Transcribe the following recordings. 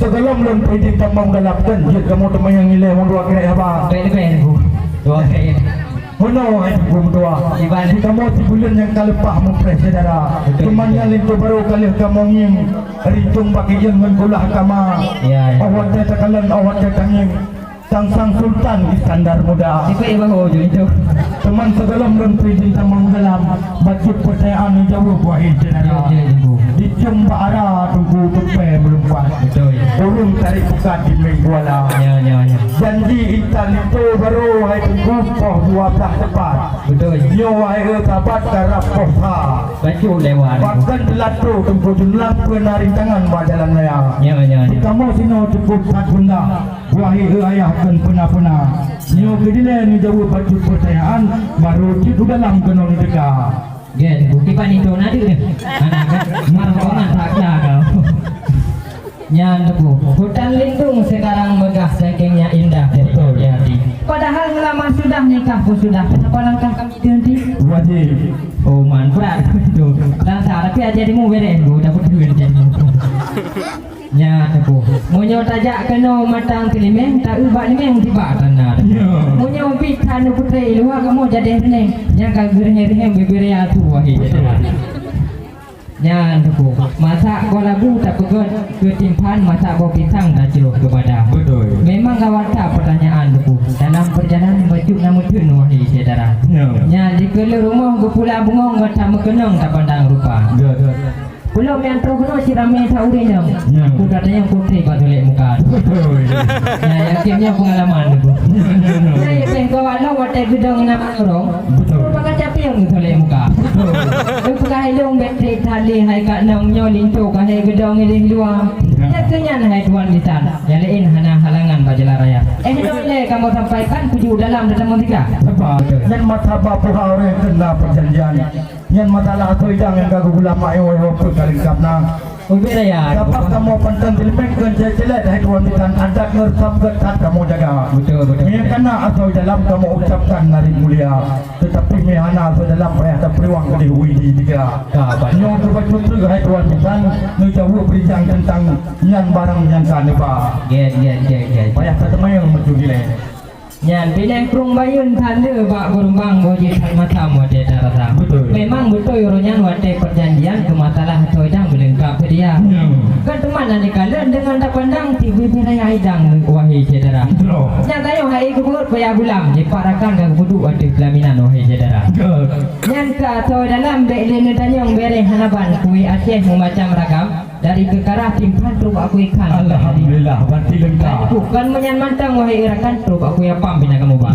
Segala belum pwede tambang galapkan. Jika kamu teman yang nilai orang dua kira apa? Ben bu. Dua kira. Mana orang itu berdua? Di kamu di bulan yang kalepah mempres saudara. Cuman yang itu baru kali kamu nging. Ritung pakai yang mengulah kamu. Awak jatuh kalian awak jatuh nging. Sang Sultan Iskandar Muda. Siapa yang bawa itu? Teman segala belum pwede tambang dalam. Bagi percayaan yang jauh wahid saudara. Di Jembara tunggu tupai belum buat. Betul. Urung tarik buka di Mengguala. Ya. Janji intan itu baru hai tunggu poh 12 tepat. Betul. Nyo hai sahabat karap poha. Baju lewat. Bahkan belatu tunggu jumlah penaring tangan jalan raya. Ya. Kamu sino cukup satunda. Wahai ayah dan puna-puna. Nyo kedile ni jauh baju percayaan baru itu dalam kenong dekat. Gen, bukti panito na din. Anak kan, marungan sakya kau. Yan bu, hutan lindung sekarang megah sakingnya indah betul jadi. Padahal lama sudah nikah pun sudah. Kenapa langkah kami berhenti? Wajib. Oh manfaat itu. Dan tapi aja di mu beren bu, dapat duit jadi. Ya bu, munyo tajak kena matang kelimeng, tak ubah limeng tiba tanah. Munyo pitan putri luar kamu jadi neng, jangan gereh-gereh beberia tu wahai. Ya bu, masak kolabu tak pegot ketimpan masak bau pisang tak celuh kepada. Betul. Memang kawat tak pertanyaan bu, dalam perjalanan baju nama tun wahai saudara. Ya di kelu rumah gupula bungong gata mekenong tak pandang rupa. Belum yang terkena si ramai saurin dong. Aku katanya putri kat tulik muka. Ya akhirnya pengalaman tu. Saya tengok kalau watai gedong nak orang. Betul. Pakai capi yang tulik muka. Aku pakai dong bateri tali hai kat nong nyolin tu kai gedong ini luar. Ya kenyan hai tuan lisan. Yang lain hana halangan bajalah raya. Dole kamu sampaikan tujuh dalam tiga. Apa? Dan mata bapa orang kena perjanjian. Yang masalah tu yang gagu ulama yang perkalingkap na. Ubira ya. Dapat kamu penting dilmek kan jelas hai tuan ikan adat ngersam ketat kamu jaga. Betul. Ia kena atau dalam kamu ucapkan nari mulia. Tetapi mehana atau dalam ada peluang kali widi tiga. Yang terbaca hai tuan ikan ngejauh berbincang tentang yang barang yang kan ba. Get. Payah ketemu yang menjudilai. Yan pinang krung bayun tanda bak berumbang boji mata mode darata. Betul. Memang betul yuronyan wate perjanjian ke masalah toidang melengkap dia. Kan teman nanti kalian dengan tak pandang TV raya idang wahai saudara. Yang tayo hai kubur paya bulam diparakan gang budu ada pelaminan wahai saudara. Yang ka to dalam bele tanyong bere hanaban kui Aceh macam ragam dari kekarah timpan truk aku ikan. Alhamdulillah banti lengkap. Bukan menyan mantang wahai irakan truk aku ya bina kamu bang.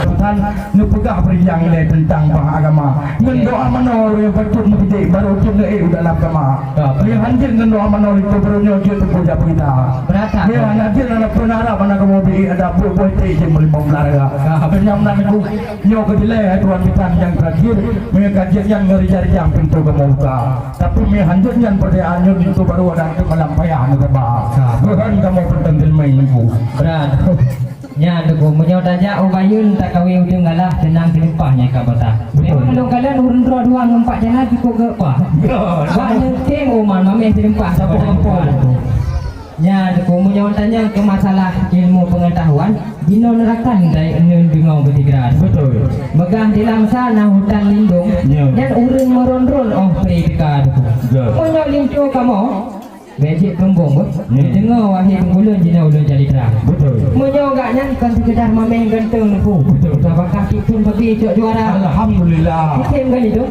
Tuhan nupegah beriang ini tentang bah agama. Mendoa manor yang betul menjadi baru cuma dalam agama. Yang hancur mendoa manor itu baru nyojot puja kita. Berapa? Yang hancur dalam penara mana kamu beri ada buah teh yang melimau melara. Penyam nama itu nyo kedilai Tuhan kita yang terakhir mengkaji yang ngeri-ngeri yang pintu kamu buka. Tapi hancur yang perdaannya itu baru ada kemalampaian agama. Tuhan kamu penting main ibu. Berat. Ya, duku menyo tajak ubayun tak kawin ujung galah senang kelimpahnya kabata. Memang long kalian urun dua ngumpak jalan cukup ke apa? Wah, teng uman mame kelimpah siapa perempuan. Ya, duku menyo tanya ke masalah ilmu pengetahuan, dino nerakan dari eneun bingau bertiga. Betul. Megah di lamsana hutan lindung dan urun meron-ron predika duku. Menyo lincu kamu becik kembung dengar wahai pengulun jina ulun jadi terang. Betul. Munyo gak nyankan sekedar mameng ganteng aku. Betul. Apakah pun pergi cok juara. Alhamdulillah. Ikem kan itu.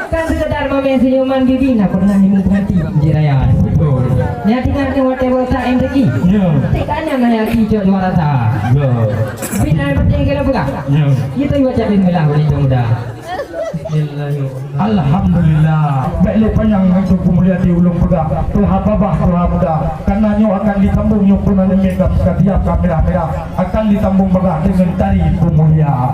Kan sekedar mameng senyuman bibi nak pernah himu penganti di raya. Betul. Nya tinggal ke whatever tak yang pergi. Ya. Tikanya nak yang cok juara ta. Ya. Bina penting kalau buka. Ya. Kita baca bismillah boleh mudah. Alhamdulillah. Baiklah panjang itu kemuliaan di ulung pegang. Tuhan babah Tuhan muda. Karena nyo akan ditambung nyo pun ada megap setiap kamera akan ditambung megah dengan tari kemuliaan.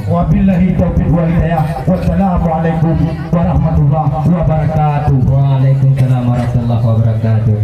Wabillahi taufiq wal hidayah. Wassalamualaikum warahmatullahi wabarakatuh. Waalaikumsalam warahmatullahi wabarakatuh.